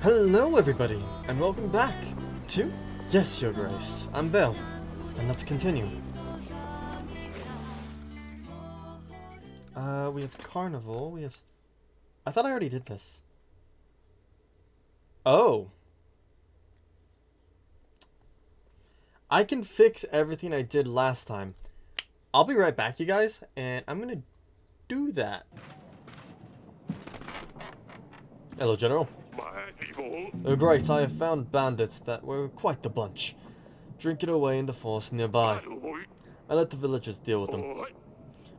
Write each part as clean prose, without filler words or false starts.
Hello everybody, and welcome back to Yes, Your Grace. I'm Bill, and let's continue. We have Carnival, we have... I thought I already did this. Oh. I can fix everything I did last time. I'll be right back, you guys, and I'm gonna do that. Hello, General. Grace, I have found bandits that were quite the bunch, drinking away in the forest nearby. I let the villagers deal with them.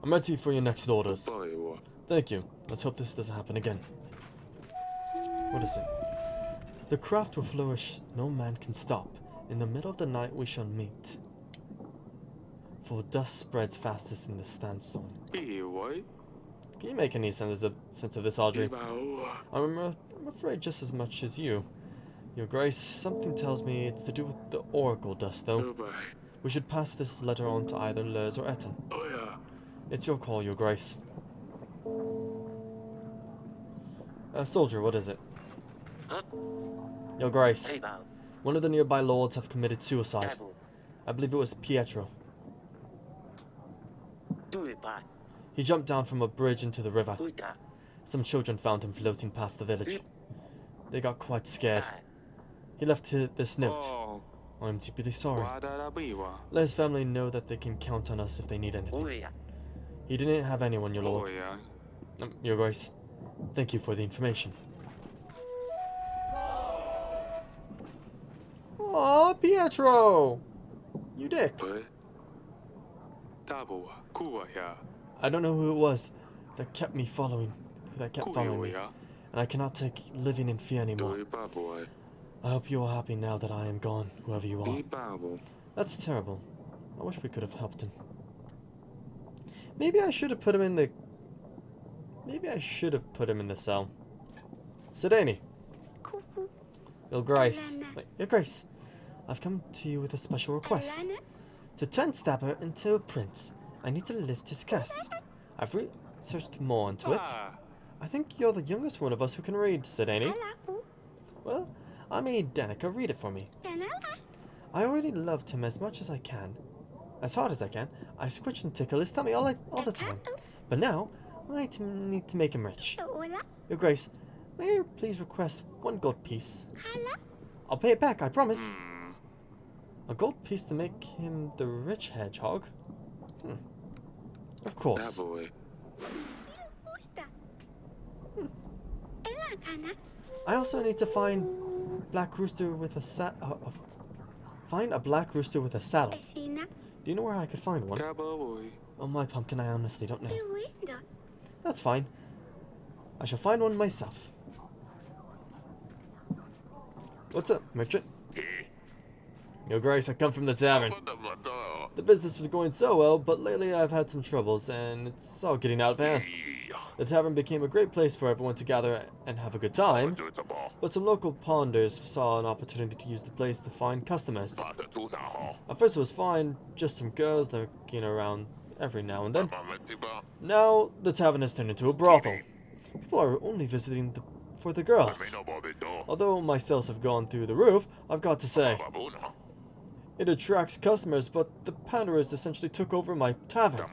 I'm ready for your next orders. Thank you. Let's hope this doesn't happen again. What is it? The craft will flourish, no man can stop. In the middle of the night we shall meet. For dust spreads fastest in the sandstorm. Can you make any sense of this, Audrey? I'm afraid just as much as you. Your Grace, something tells me it's to do with the oracle dust, though. We should pass this letter on to either Lurs or Etten. It's your call, Your Grace. Soldier, what is it? Your Grace, one of the nearby lords have committed suicide. I believe it was Pietro. He jumped down from a bridge into the river. Some children found him floating past the village. They got quite scared. He left this note. I'm deeply sorry. Let his family know that they can count on us if they need anything. He didn't have anyone, Your Lord. Your Grace, thank you for the information. Aw, Pietro! You dick. I don't know who it was that kept following me, and I cannot take living in fear anymore. I hope you are happy now that I am gone, whoever you are. That's terrible. I wish we could have helped him. Maybe I should have put him in the... cell. Sedani. Your Grace. Wait, Your Grace. I've come to you with a special request. To turn Stabber into a prince, I need to lift his curse. I've researched more into it. I think you're the youngest one of us who can read, Sedani. Well, I made Danica read it for me. I already loved him as much as I can. As hard as I can. I squish and tickle his tummy all the time. But now, I need to make him rich. Your Grace, may I please request 1 gold piece? I'll pay it back, I promise. A gold piece to make him the rich hedgehog? Of course. I also need to find Black Rooster with a find a Black Rooster with a saddle. Do you know where I could find one? Oh my pumpkin, I honestly don't know. That's fine. I shall find one myself. What's up, merchant? Your Grace, I come from the tavern. The business was going so well, but lately I've had some troubles, and it's all getting out of hand. The tavern became a great place for everyone to gather and have a good time, but some local ponders saw an opportunity to use the place to find customers. At first it was fine, just some girls lurking around every now and then. Now, the tavern has turned into a brothel. People are only visiting for the girls. Although my sales have gone through the roof, I've got to say, it attracts customers, but the Pandarers essentially took over my tavern.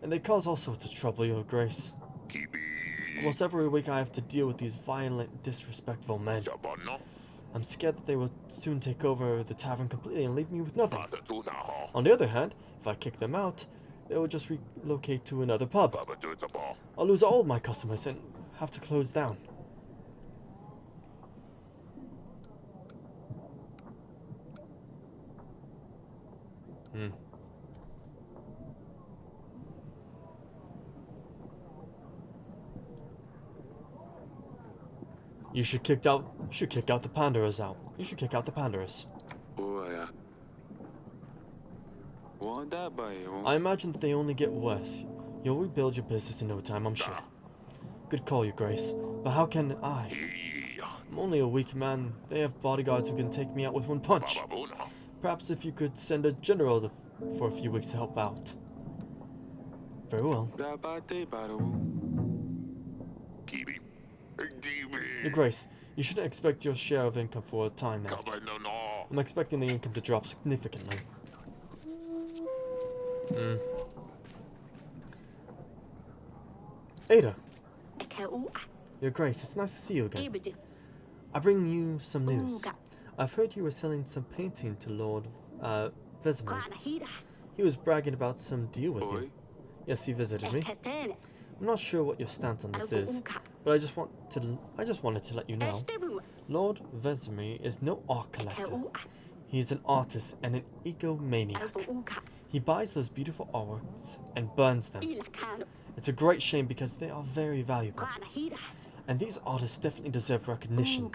And they cause all sorts of trouble, Your Grace. Almost every week I have to deal with these violent, disrespectful men. I'm scared that they will soon take over the tavern completely and leave me with nothing. On the other hand, if I kick them out, they will just relocate to another pub. I'll lose all of my customers and have to close down. You should kick out the Pandarers out. You should kick out the Pandarers. I imagine that they only get worse. You'll rebuild your business in no time, I'm sure. Good call, Your Grace. But how can I? I'm only a weak man. They have bodyguards who can take me out with one punch. Perhaps if you could send a general for a few weeks to help out. Very well. Your Grace, You shouldn't expect your share of income for a time now. I'm expecting the income to drop significantly. Ada, Your Grace, it's nice to see you again. I bring you some news. I've heard you were selling some painting to Lord Vesemir. He was bragging about some deal with you. Yes, he visited me. I'm not sure what your stance on this is, but I just wanted to let you know. Lord Vesemir is no art collector. He's an artist and an egomaniac. He buys those beautiful artworks and burns them. It's a great shame because they are very valuable. And these artists definitely deserve recognition.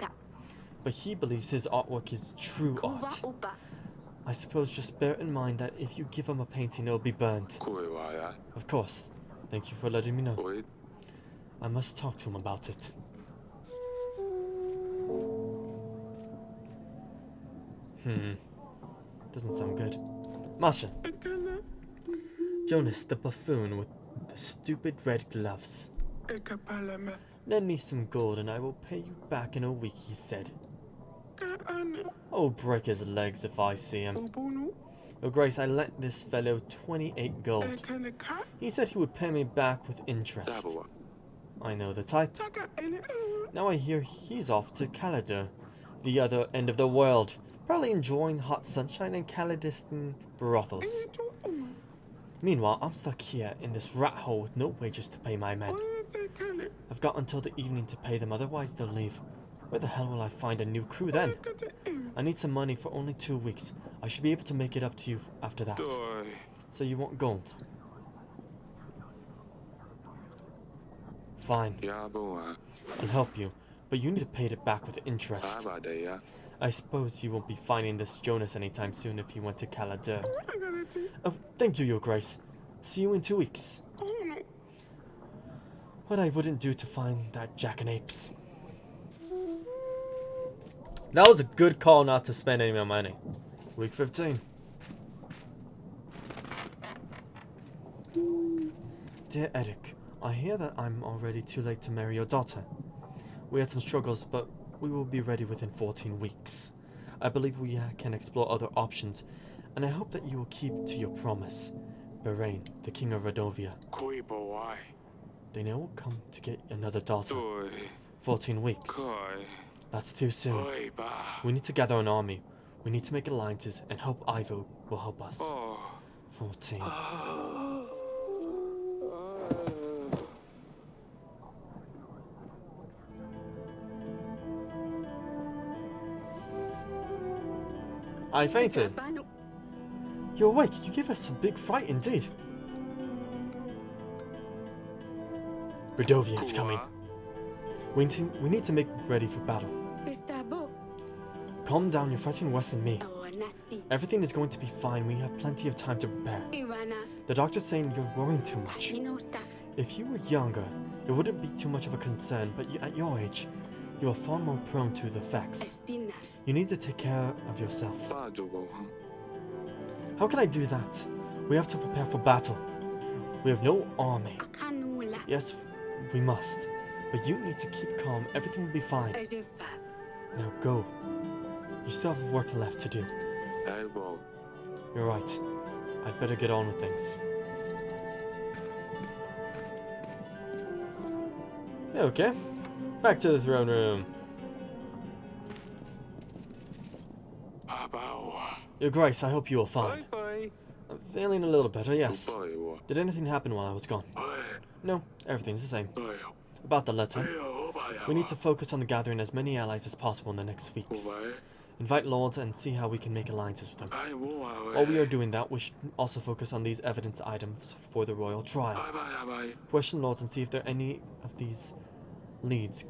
But he believes his artwork is true art. I suppose just bear in mind that if you give him a painting, it'll be burned. Of course. Thank you for letting me know. I must talk to him about it. Doesn't sound good. Masha. Jonas, the buffoon with the stupid red gloves. Lend me some gold and I will pay you back in a week, he said. I'll break his legs if I see him. Your Grace, I lent this fellow 28 gold. He said he would pay me back with interest. I know the type. Now I hear he's off to Caledor, the other end of the world, probably enjoying hot sunshine and clandestine brothels. Meanwhile, I'm stuck here in this rat hole with no wages to pay my men. I've got until the evening to pay them, otherwise they'll leave. Where the hell will I find a new crew then? I need some money for only 2 weeks. I should be able to make it up to you after that. So you want gold? Fine. I'll help you, but you need to pay it back with interest. I suppose you won't be finding this Jonas anytime soon if he went to Caledor. Oh, thank you, Your Grace. See you in 2 weeks. What I wouldn't do to find that jackanapes. That was a good call not to spend any more money. Week 15. Dear Eric, I hear that I'm already too late to marry your daughter. We had some struggles, but we will be ready within 14 weeks. I believe we can explore other options, and I hope that you will keep to your promise. Berain, the king of Redovia. They now will come to get another daughter. 14 weeks. That's too soon. We need to gather an army. We need to make alliances and hope Ivo will help us. 14. I fainted. You're awake. You give us a big fright indeed. Redovia is coming. We need to make ready for battle. Calm down, you're fighting worse than me. Everything is going to be fine. We have plenty of time to prepare. The doctor's saying you're worrying too much. If you were younger, it wouldn't be too much of a concern, but at your age, you are far more prone to the effects. You need to take care of yourself. How can I do that? We have to prepare for battle. We have no army. Yes, we must. But you need to keep calm. Everything will be fine. Now go. You still have work left to do. You're right. I'd better get on with things. Okay. Back to the throne room. Your Grace, I hope you are fine. I'm feeling a little better, yes. Did anything happen while I was gone? No, everything's the same. About the letter. We need to focus on gathering as many allies as possible in the next weeks. Invite lords and see how we can make alliances with them. While we are doing that, we should also focus on these evidence items for the royal trial. Question lords and see if there are any of these leads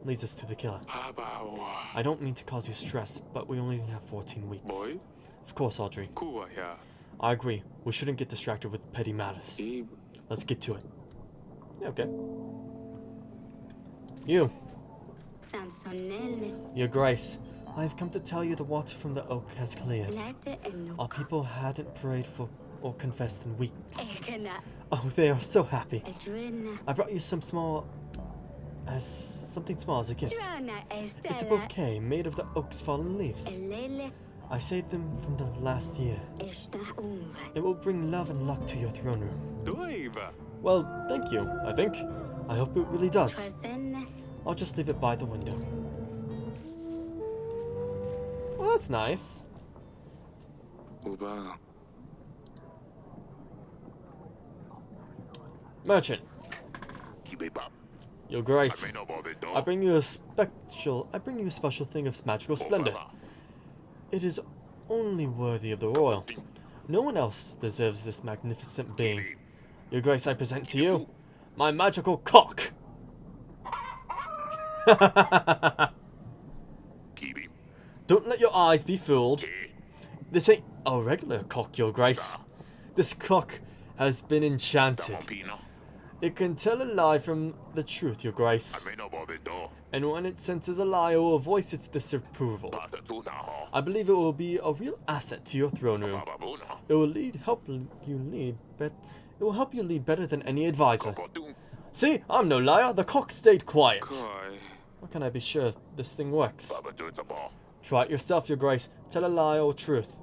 us to the killer. I don't mean to cause you stress, but we only have 14 weeks. Of course, Audrey. I agree. We shouldn't get distracted with petty matters. Let's get to it. Okay. You. Your Grace, I have come to tell you the water from the oak has cleared. Our people hadn't prayed for or confessed in weeks. Oh, they are so happy. I brought you some something small as a gift. It's a bouquet made of the oak's fallen leaves. I saved them from the last year. It will bring love and luck to your throne room. Well, thank you, I think. I hope it really does. I'll just leave it by the window. Well, that's nice. Merchant. Your Grace, I bring you a special thing of magical splendor. It is only worthy of the royal. No one else deserves this magnificent being. Your Grace, I present to you my magical cock. Don't let your eyes be fooled. This ain't a regular cock, Your Grace. This cock has been enchanted. It can tell a lie from the truth, Your Grace. And when it senses a lie, it will voice its disapproval. I believe it will be a real asset to your throne room. It will help you lead better than any advisor. See, I'm no liar. The cock stayed quiet. How can I be sure this thing works? Try it yourself, Your Grace. Tell a lie or truth.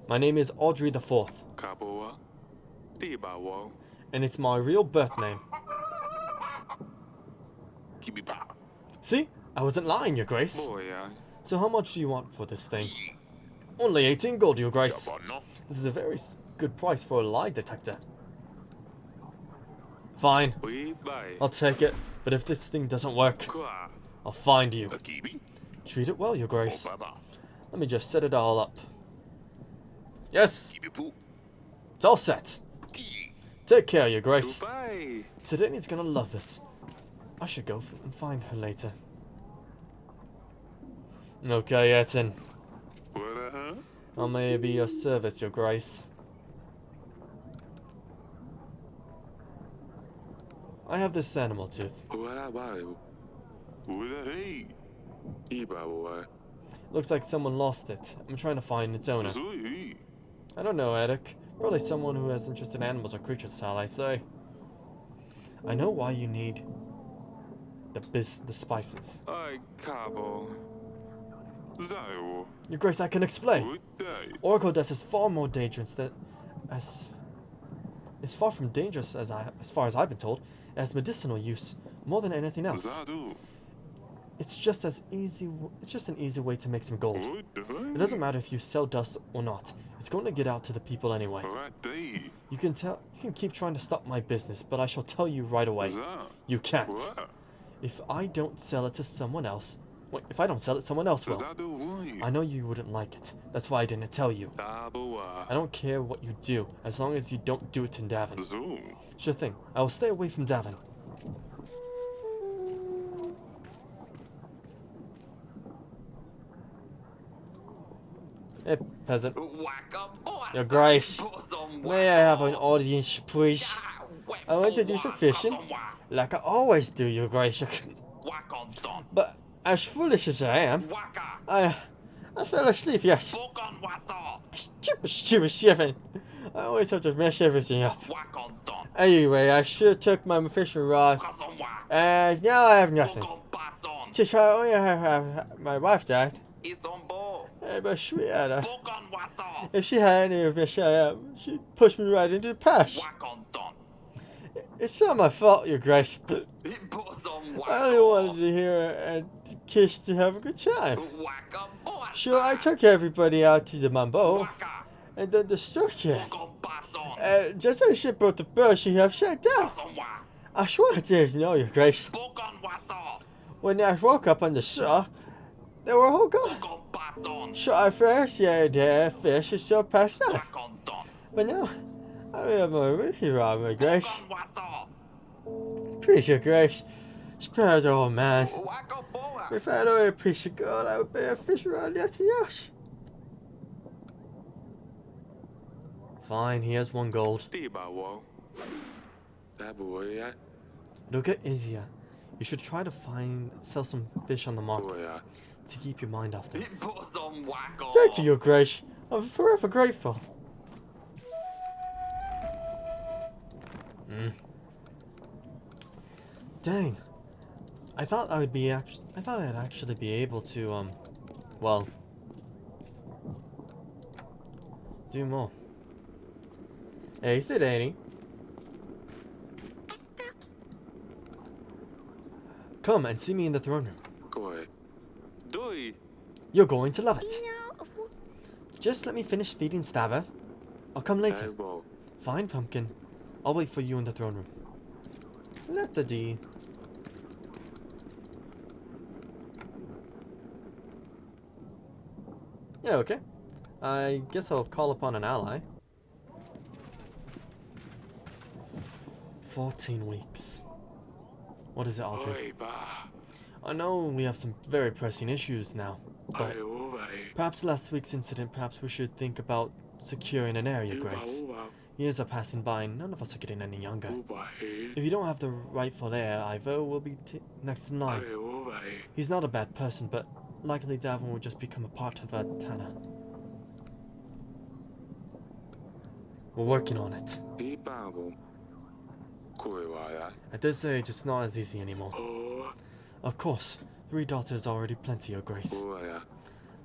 My name is Audrey the Fourth, and it's my real birth name. See? I wasn't lying, Your Grace. So how much do you want for this thing? Only 18 gold, Your Grace. This is a very good price for a lie detector. Fine. I'll take it, but if this thing doesn't work, I'll find you. Treat it well, Your Grace. Let me just set it all up. Yes! It's all set. Take care, Your Grace. Sedania's gonna love this. I should go and find her later. Okay, Etten. How may I be your service, Your Grace? I have this animal tooth. Looks like someone lost it. I'm trying to find its owner. I don't know, Eddic. Probably someone who has interest in animals or creatures, shall I say. I know why you need the spices. Your Grace, I can explain. Oracle Dust is far more dangerous than it's far from dangerous as far as I've been told. It has medicinal use more than anything else. It's just an easy way to make some gold. It doesn't matter if you sell dust or not. It's going to get out to the people anyway. You can keep trying to stop my business, but I shall tell you right away. You can't. If I don't sell it to someone else, if I don't sell it, someone else will. I know you wouldn't like it. That's why I didn't tell you. I don't care what you do, as long as you don't do it in Davin. Sure thing. I will stay away from Davin. Hey, peasant. Your Grace, may I have an audience, please? I want to do some fishing, like I always do, Your Grace. But as foolish as I am, I fell asleep, yes. Stupid Stephen. I always have to mess everything up. Anyway, I sure took my fishing rod, and now I have nothing. Just I only have my wife died. But she had if she had any of this, she'd push me right into the past. It's not my fault, Your Grace. I only wanted to hear her and to kiss to have a good time. Sure, I took everybody out to the Mambo and then destroyed it. Just as she brought the bird, she have shut down. I swear I didn't know, Your Grace. When I woke up on the shore, they were all gone. Sure, at first, the fish is so passed out. But now, I don't have my really wrong, Your Grace. Please, Your Grace, spare the old man. If I had only a piece of gold, I would be a fish around nothing else. Fine, he has 1 gold. Look at Izia. You should try to sell some fish on the market to keep your mind off things. Thank you, Your Grace. I'm forever grateful. Dang. I thought I'd actually be able to, well, do more. Hey, Sidani. Come and see me in the throne room. You're going to love it. Just let me finish feeding Stabber. I'll come later. Fine, Pumpkin. I'll wait for you in the throne room. Letter D. Yeah, okay. I guess I'll call upon an ally. 14 weeks. What is it, Audrey? I know we have some very pressing issues now, but perhaps last week's incident, perhaps we should think about securing an area, Grace. Years are passing by and none of us are getting any younger. If you don't have the rightful heir, Ivo will be next in line. He's not a bad person, but likely Davin will just become a part of Tana. We're working on it. At this age, it's not as easy anymore. Of course, 3 daughters are already plenty, Your Grace.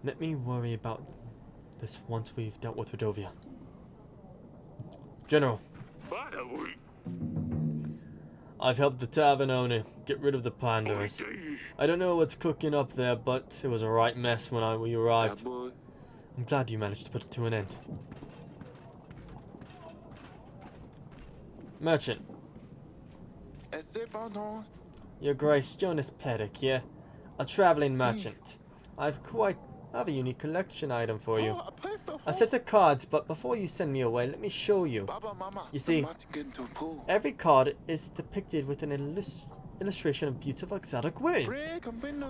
Let me worry about this once we've dealt with Rodovia. General. I've helped the tavern owner get rid of the plunderers. I don't know what's cooking up there, but it was a right mess when we arrived. I'm glad you managed to put it to an end. Merchant. Your Grace, Jonas Perek here, a traveling merchant. I have a unique collection item for you. A set of cards, but before you send me away, let me show you. You see, every card is depicted with an illustration of beautiful exotic women.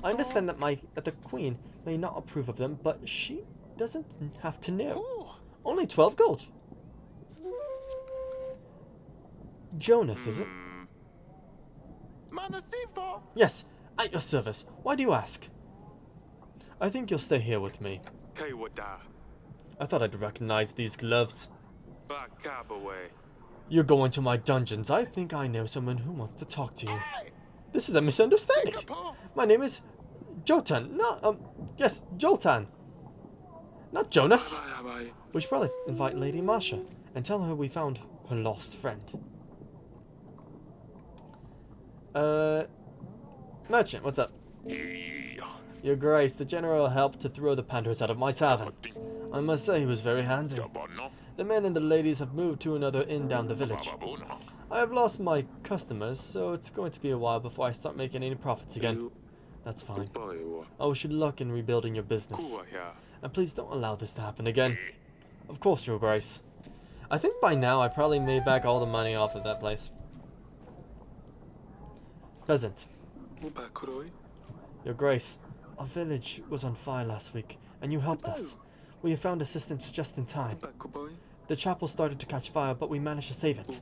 I understand that the Queen may not approve of them, but she doesn't have to know. Only 12 gold. Jonas, is it? Yes, at your service. Why do you ask? I think you'll stay here with me. I thought I'd recognize these gloves. You're going to my dungeons. I think I know someone who wants to talk to you. This is a misunderstanding. My name is Jotan. Yes, Joltan. Not Jonas. We should probably invite Lady Masha and tell her we found her lost friend. Merchant, what's up? Your Grace, the General helped to throw the panthers out of my tavern. I must say he was very handy. The men and the ladies have moved to another inn down the village. I have lost my customers, so it's going to be a while before I start making any profits again. That's fine. I wish you luck in rebuilding your business. And please don't allow this to happen again. Of course, Your Grace. I think by now I probably made back all the money off of that place. Peasant. Your Grace, our village was on fire last week, and you helped us. We have found assistance just in time. The chapel started to catch fire, but we managed to save it.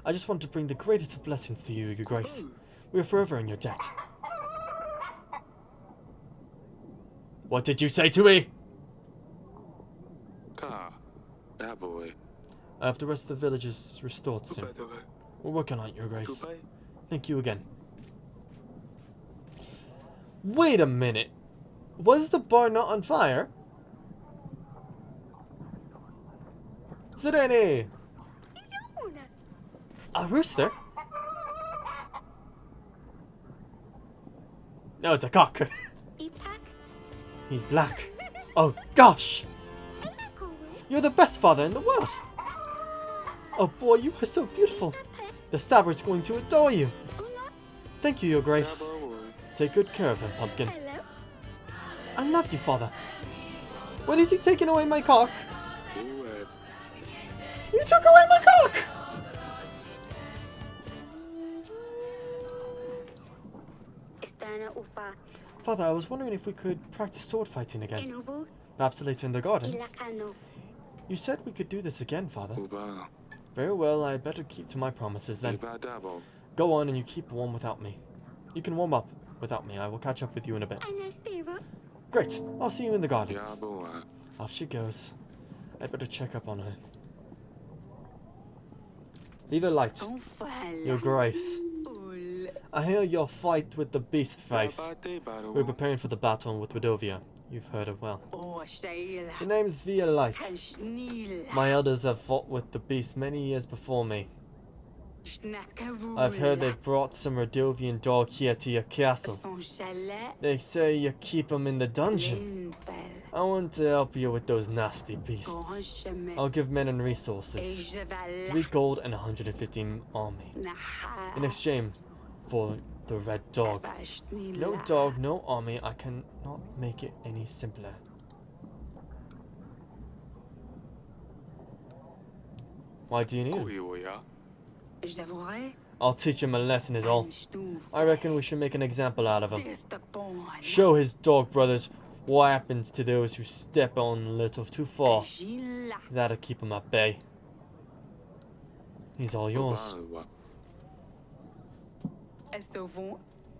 I just want to bring the greatest of blessings to you, Your Grace. We are forever in your debt. What did you say to me? I hope the rest of the village is restored soon. We're working on it, Your Grace. Thank you again. Wait a minute. Was the bar not on fire? Zidane! A rooster? No, it's a cock. He's black. Oh gosh! You're the best father in the world! Oh boy, you are so beautiful! The Stabber's going to adore you! Thank you, Your Grace. Take good care of him, Pumpkin. I love you, Father. What is he taking away my cock? You took away my cock! Father, I was wondering if we could practice sword fighting again. Perhaps later in the gardens. You said we could do this again, Father. Very well, I better keep to my promises then. Go on and you keep warm without me. You can warm up without me. I will catch up with you in a bit. Great. I'll see you in the gardens. Off she goes. I better check up on her. Viva Light, Your Grace. I hear your fight with the Beast Face. We're preparing for the battle with Redovia. You've heard it well. The name's Via Light. My elders have fought with the Beast many years before me. I've heard they've brought some Redovian dog here to your castle. They say you keep them in the dungeon. I want to help you with those nasty beasts. I'll give men and resources. 3 gold and 115 army. In exchange for the red dog. No dog, no army. I cannot make it any simpler. Why do you need him? I'll teach him a lesson is all. I reckon we should make an example out of him. Show his dog brothers what happens to those who step on a little too far. That'll keep him at bay. He's all yours.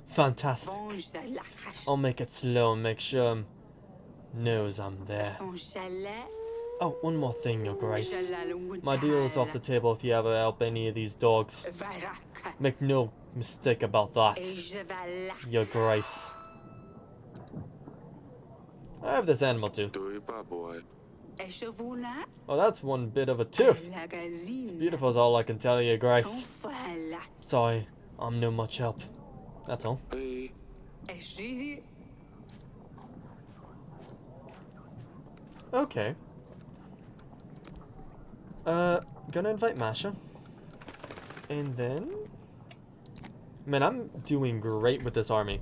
Fantastic. I'll make it slow and make sure he knows I'm there. Oh, one more thing, Your Grace. My deal is off the table if you ever help any of these dogs. Make no mistake about that, Your Grace. I have this animal tooth. Oh, that's one bit of a tooth. It's beautiful is all I can tell you, Your Grace. Sorry, I'm no much help. That's all. Okay. Gonna invite Masha. And then... Man, I'm doing great with this army.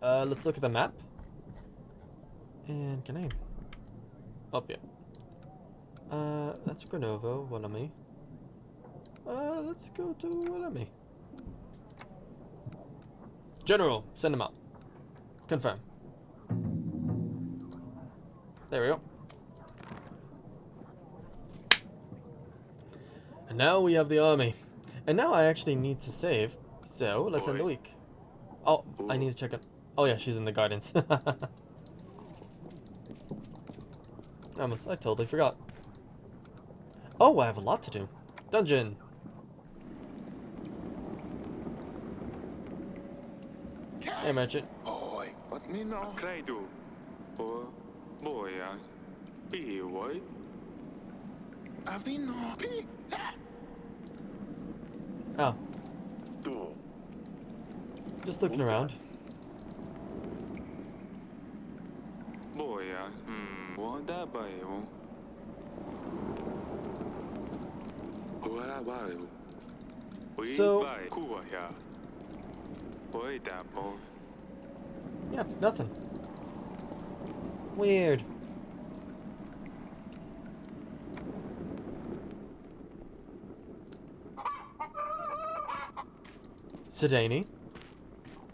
Let's look at the map. And can I... Up here. That's Grenovo, Walami. Let's go to Walami. General, send him out. Confirm. There we go. And now we have the army. And now I actually need to save. So, let's end the week. Oh, I need to check it. Oh yeah, she's in the gardens. I totally forgot. Oh, I have a lot to do. Dungeon. Hey, merchant. Oh. Just looking around. So, yeah, nothing. Weird. Sedani,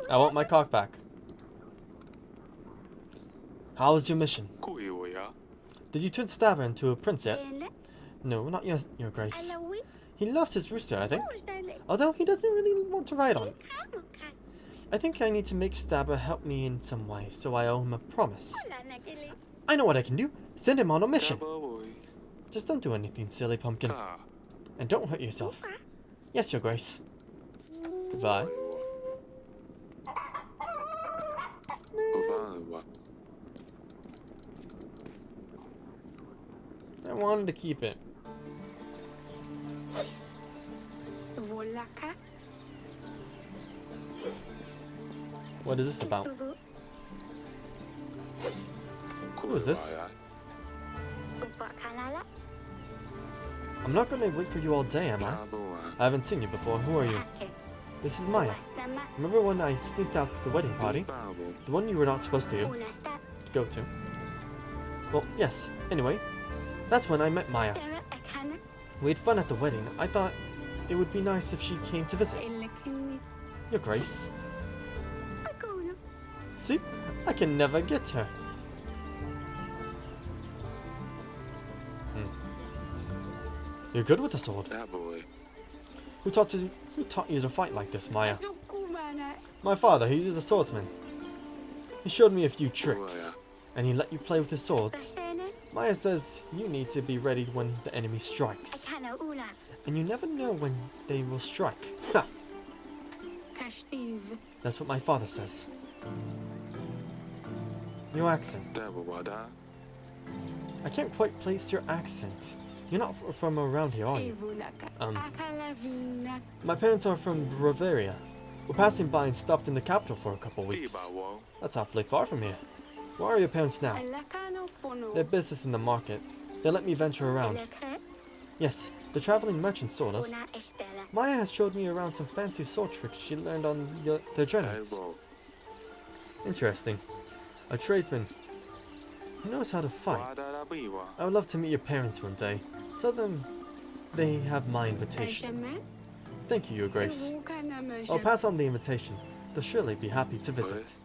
I want my cock back. How was your mission? Did you turn Stabber into a prince yet? No, not yet, Your Grace. He loves his rooster, I think. Although he doesn't really want to ride on it. I think I need to make Stabber help me in some way, so I owe him a promise. I know what I can do. Send him on a mission. Just don't do anything silly, pumpkin. And don't hurt yourself. Yes, Your Grace. Goodbye. I wanted to keep it. What is this about? Who is this? I'm not gonna wait for you all day, am I? I haven't seen you before. Who are you? This is Maya. Remember when I sneaked out to the wedding party? The one you were not supposed to go to. Well, yes. Anyway, that's when I met Maya. We had fun at the wedding. I thought it would be nice if she came to visit. Your Grace. See? I can never get her. You're good with the sword. Who taught you to fight like this, Maya? My father, he's a swordsman. He showed me a few tricks, and he let you play with his swords. Maya says you need to be ready when the enemy strikes. And you never know when they will strike. Ha! That's what my father says. Your accent. I can't quite place your accent. You're not from around here, are you? My parents are from Bavaria. We're passing by and stopped in the capital for a couple weeks. That's awfully far from here. Where are your parents now? Their business in the market. They let me venture around. Yes, the traveling merchant, sort of. Maya has showed me around some fancy sword tricks she learned on their journeys. Interesting. A tradesman. He knows how to fight. I would love to meet your parents one day. Tell them they have my invitation. Thank you, Your Grace. I'll pass on the invitation. They'll surely be happy to visit.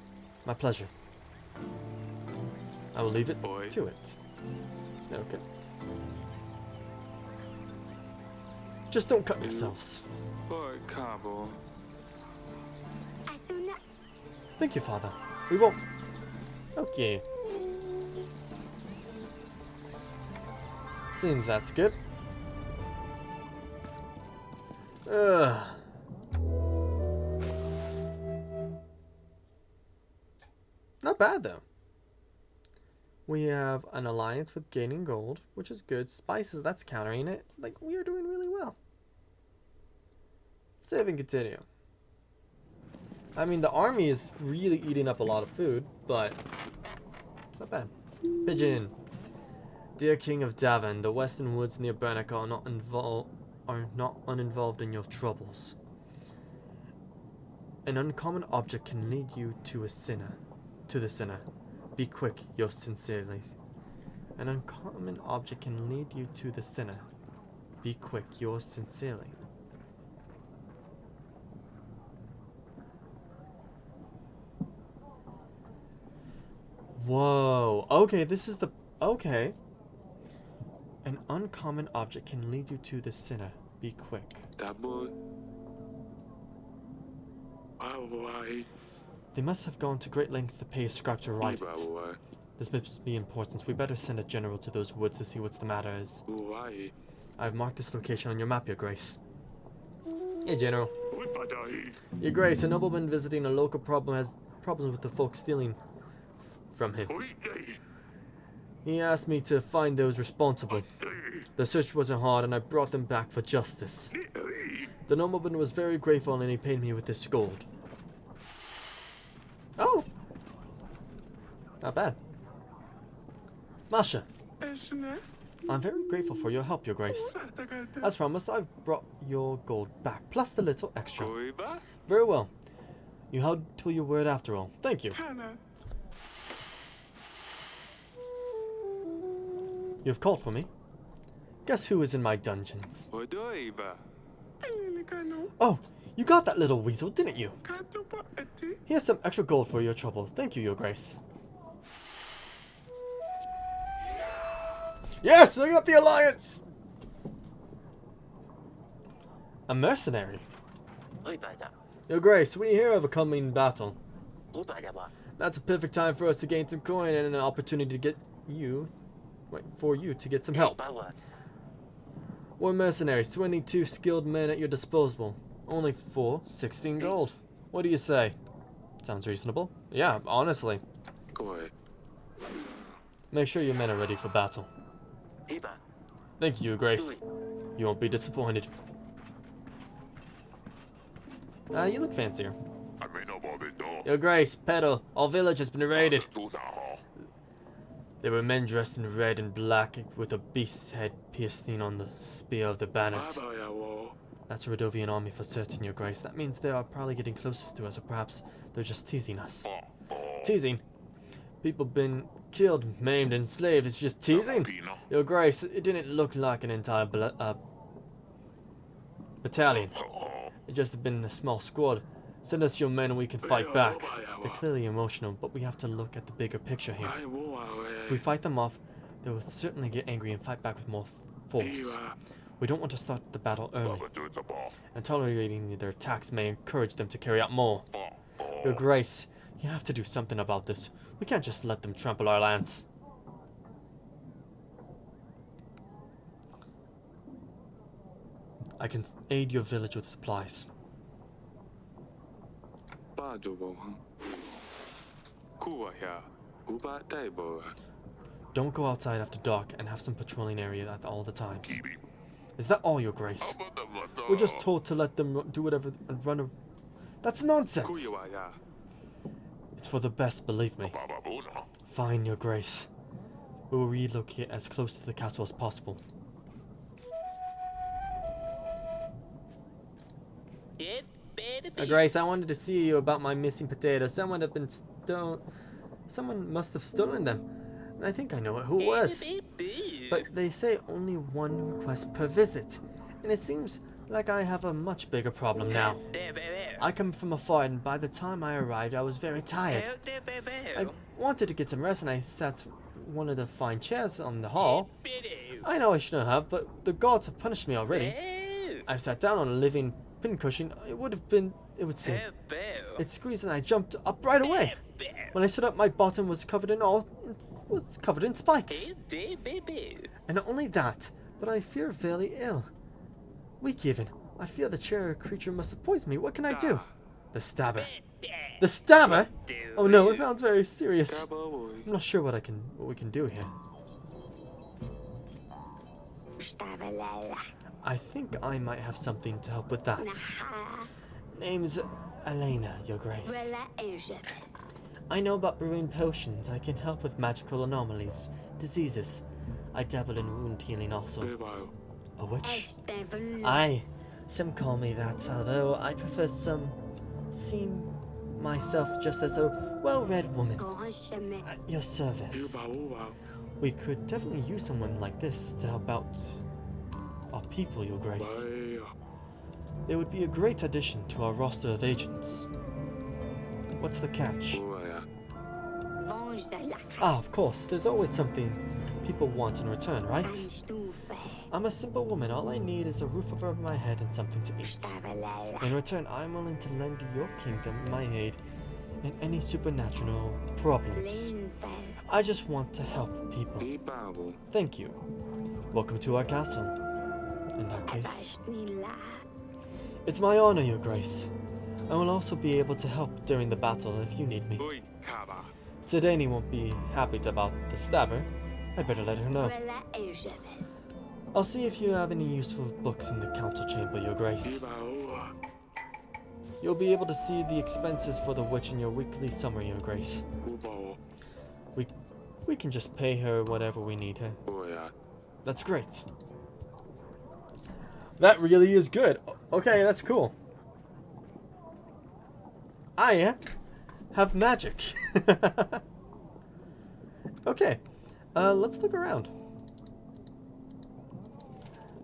My pleasure. I will leave it to it. Okay. Just don't cut yourselves. Thank you, Father. We won't. Okay. Seems that's good. Not bad though. We have an alliance with gaining gold, which is good. Spices, that's countering it. Like, we are doing really well. Save and continue. I mean, the army is really eating up a lot of food, but it's not bad. Pigeon. Dear King of Davin, the western woods near Bernick are not uninvolved in your troubles. An uncommon object can lead you to the sinner. Be quick, yours sincerely. An uncommon object can lead you to the sinner. Be quick, yours sincerely. Whoa. Okay, this is the... Okay. An uncommon object can lead you to the sinner. Be quick. They must have gone to great lengths to pay a scribe to write it. This must be important. We better send a general to those woods to see what's the matter is. I've marked this location on your map, Your Grace. Hey, General. Your Grace, a nobleman visiting a local problem has problems with the folk stealing from him. He asked me to find those responsible. The search wasn't hard and I brought them back for justice. The nobleman was very grateful and he paid me with this gold. Oh! Not bad. Masha. I'm very grateful for your help, Your Grace. As promised, I've brought your gold back, plus a little extra. Very well. You held to your word after all. Thank you. You've called for me. Guess who is in my dungeons? Oh, you got that little weasel, didn't you? Here's some extra gold for your trouble. Thank you, Your Grace. Yes, I got the alliance! A mercenary? Your Grace, we hear of a coming battle. That's a perfect time for us to gain some coin and an opportunity to get you... for you to get some help. We're mercenaries, 22 skilled men at your disposal. Only for 16 gold. What do you say? Sounds reasonable. Yeah, honestly. Make sure your men are ready for battle. Thank you, Your Grace. You won't be disappointed. You look fancier. Your Grace, Pedal, our village has been raided. There were men dressed in red and black with a beast's head piercing on the spear of their banners. That's a Radovian army for certain, Your Grace. That means they are probably getting closest to us, or perhaps they're just teasing us. Teasing? People been killed, maimed, enslaved. It's just teasing? Your Grace, it didn't look like an entire battalion. It just had been a small squad. Send us your men and we can fight back. They're clearly emotional, but we have to look at the bigger picture here. If we fight them off, they will certainly get angry and fight back with more force. We don't want to start the battle early, and tolerating their attacks may encourage them to carry out more. Your Grace, you have to do something about this. We can't just let them trample our lands. I can aid your village with supplies. Don't go outside after dark and have some patrolling area at all the times. Is that all, Your Grace? We're just told to let them do whatever and run. That's nonsense! It's for the best, believe me. Fine, Your Grace. We will relocate as close to the castle as possible. Your Grace, I wanted to see you about my missing potatoes. Someone must have stolen them. And I think I know who it was. But they say only one request per visit. And it seems like I have a much bigger problem now. I come from afar, and by the time I arrived, I was very tired. I wanted to get some rest, and I sat one of the fine chairs on the hall. I know I shouldn't have, but the gods have punished me already. I sat down on a living pincushion. It would seem. It squeezed, and I jumped up right away. When I stood up, my bottom was covered in spikes. And not only that, but I feel very ill. Weak even. I fear the chair creature must have poisoned me. What can I do? The stabber. The stabber? Oh no, it sounds very serious. I'm not sure what we can do here. I think I might have something to help with that. Name's Elena, Your Grace. I know about brewing potions. I can help with magical anomalies, diseases. I dabble in wound healing also. A witch? Aye, some call me that, although I prefer see myself just as a well-read woman. At your service. We could definitely use someone like this to help out our people, Your Grace. They would be a great addition to our roster of agents. What's the catch? Ah, of course, there's always something people want in return, right? I'm a simple woman. All I need is a roof over my head and something to eat. In return, I'm willing to lend your kingdom my aid in any supernatural problems. I just want to help people. Thank you. Welcome to our castle. In that case. It's my honor, Your Grace. I will also be able to help during the battle if you need me. Sidani won't be happy about the stabber. I better let her know. I'll see if you have any useful books in the council chamber, Your Grace. You'll be able to see the expenses for the witch in your weekly summary, Your Grace. We can just pay her whatever we need her. That's great. That really is good. Okay, that's cool. I have magic. Okay, let's look around.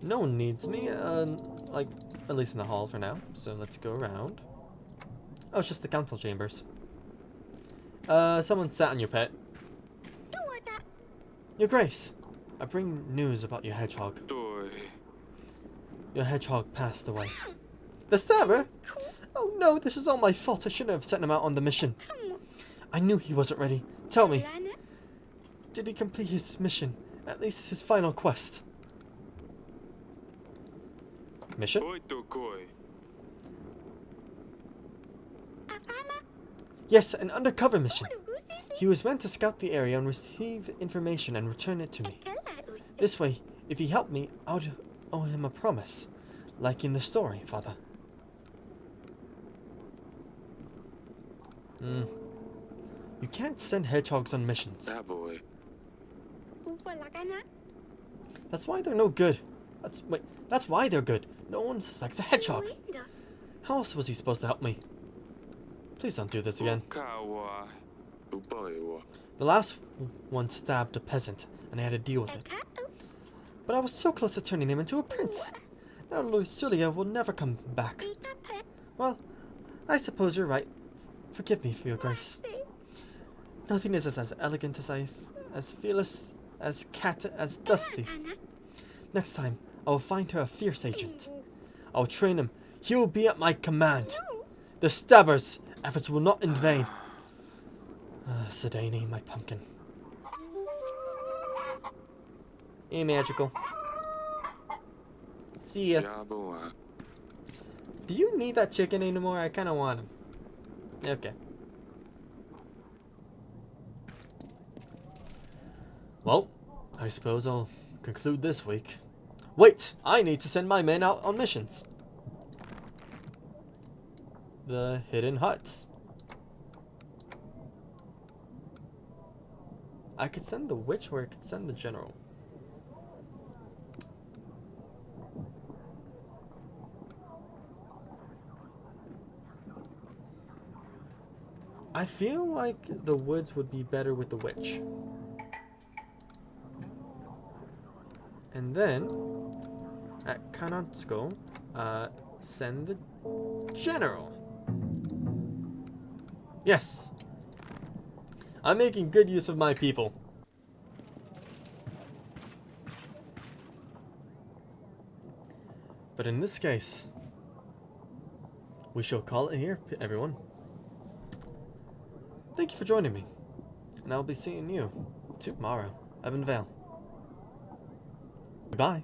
No one needs me, like, at least in the hall for now. So let's go around. Oh, it's just the council chambers. Someone sat on your pet. Your Grace, I bring news about your hedgehog. Your hedgehog passed away. The stabber? Oh no, this is all my fault. I shouldn't have sent him out on the mission. I knew he wasn't ready. Tell me, did he complete his mission? At least his final quest? Mission? Yes, an undercover mission. He was meant to scout the area and receive information and return it to me. This way, if he helped me, I would owe him a promise. Like in the story, Father. You can't send hedgehogs on missions. That's why they're no good. That's why they're good. No one suspects a hedgehog. How else was he supposed to help me? Please don't do this again. The last one stabbed a peasant, and I had to deal with it. But I was so close to turning him into a prince. Now Lucilia will never come back. Well, I suppose you're right. Forgive me, for Your Grace. Nothing is as elegant as fearless, as cat, as dusty. Next time, I will find her a fierce agent. I will train him. He will be at my command. The stabber's efforts will not in vain. Sidani, my pumpkin. Hey, magical. See ya. Do you need that chicken anymore? I kind of want him. Okay. Well, I suppose I'll conclude this week. Wait! I need to send my men out on missions. The hidden huts. I could send the witch or I could send the general. I feel like the woods would be better with the witch. And then, at Kanatsuko, send the general. Yes! I'm making good use of my people. But in this case, we shall call it here, everyone. Thank you for joining me, and I'll be seeing you tomorrow. Evan Vale. Goodbye.